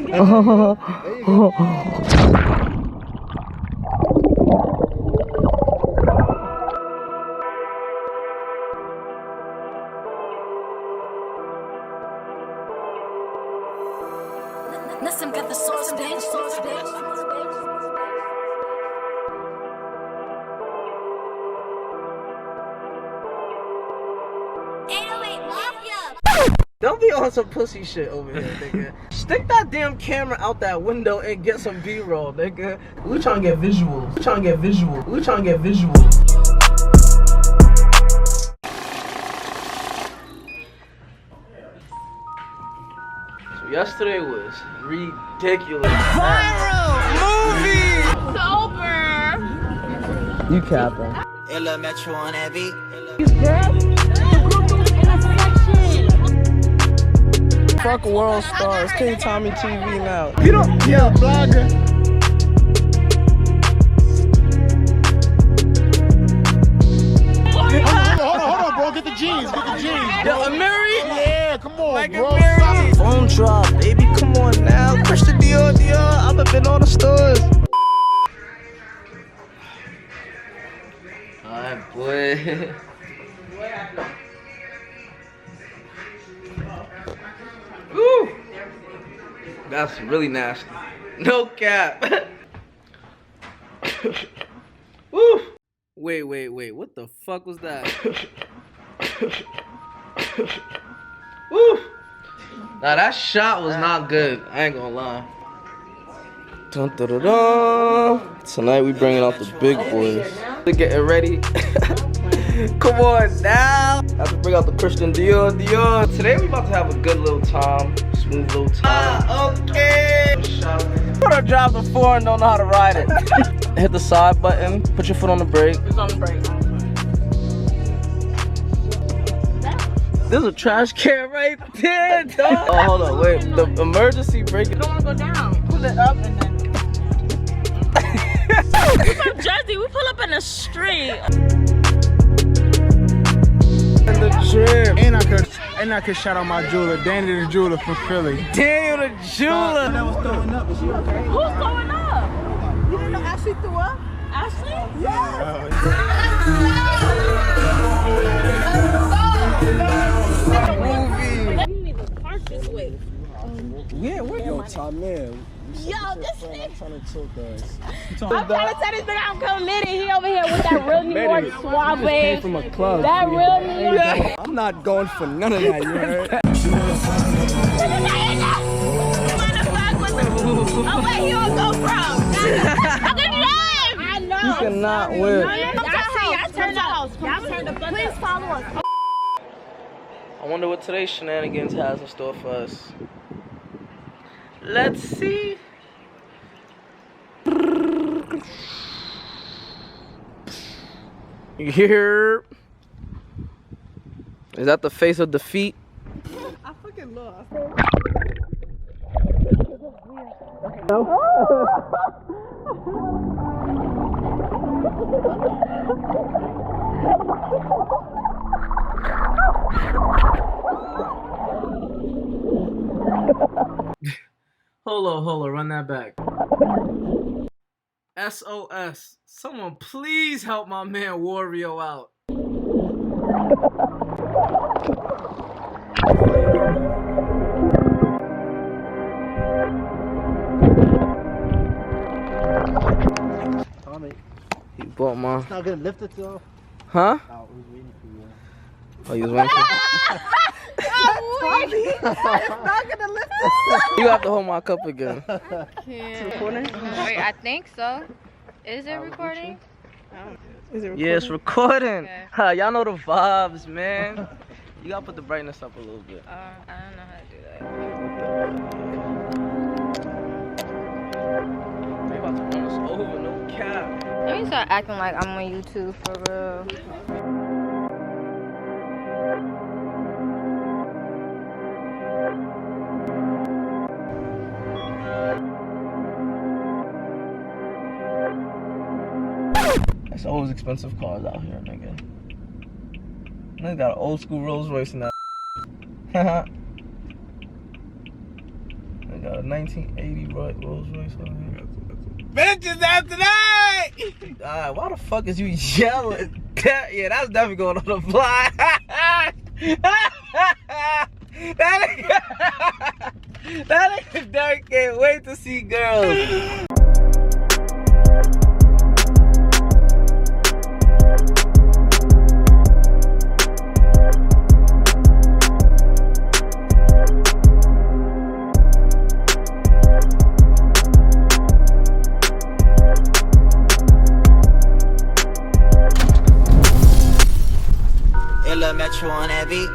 Listen, got the sauce, bitch. Don't be on some pussy shit over here, nigga. Stick that damn camera out that window and get some B-roll, nigga. We trying to get visuals. So yesterday was ridiculous. Viral movie. Sober. You capping? Ella Metro on that beat. Fuck World Stars, King Tommy TV now. You don't, yeah, blogger. Hold on, bro. Get the jeans. Yo, Amiri? Yeah, come on, Like bro. Amiri. Phone drop, baby, come on now. Christian Dior, I've been all the stores. Alright, boy. Woo! That's really nasty. No cap. Woo! Wait. What the fuck was that? Woo! Nah, that shot was not good. I ain't gonna lie. Dun, dun, dun, dun. Tonight we bringing out the big boys. We're getting ready. Come on now. I have to bring out the Christian Dior. Today we about to have a good little time. Smooth little time. Okay. I'm gonna drive the 4 and don't know how to ride it. Hit the side button. Put your foot on the brake. It's on the brake. There's a trash can right there, dog. Oh, hold on, wait. The emergency brake. You don't want to go down. Pull it up and then. We from Jersey. We pull up in the street. In the gym. And I could shout out my jeweler, Danny the jeweler from Philly. Daniel the jeweler. That was throwing up. Is she okay? Who's going up? You didn't know Ashley threw up? Ashley? Yeah. You need to park this way. Yeah, where Yo, Tom, man. Yo, this nigga. I'm trying to talk to us. I'm trying to tell this nigga I'm committed. He over here with that real New York suave. Came from a club. That real New York. I'm not going for none of that, you heard? Oh, wait, he don't go from. I can drive. I know. You cannot whip. Y'all turned up. Please follow us. I wonder what today's shenanigans has in store for us. Let's see. Here. Is that the face of defeat? I fucking lost. Hold on, run that back. SOS. Someone please help my man Wario out. Tommy, He bought my. it's not gonna lift it though. Huh? I was waiting for you. Oh, you was waiting for It's not gonna lift it. You have to hold my cup again. Wait, I think so. Is it recording? Is it Yeah, it's recording. Okay. Huh, y'all know the vibes, man. You gotta put the brightness up a little bit. I don't know how to do that. They about to run us over, no cap. Let me start acting like I'm on YouTube for real. It's always expensive cars out here, nigga. They got an old school Rolls Royce in that. They got a 1980 Rolls Royce on here. Bitches after that! Why the fuck is you yelling? Yeah, that's definitely going on the fly. That nigga Dirk can't wait to see girls. Illa Metro on that beat.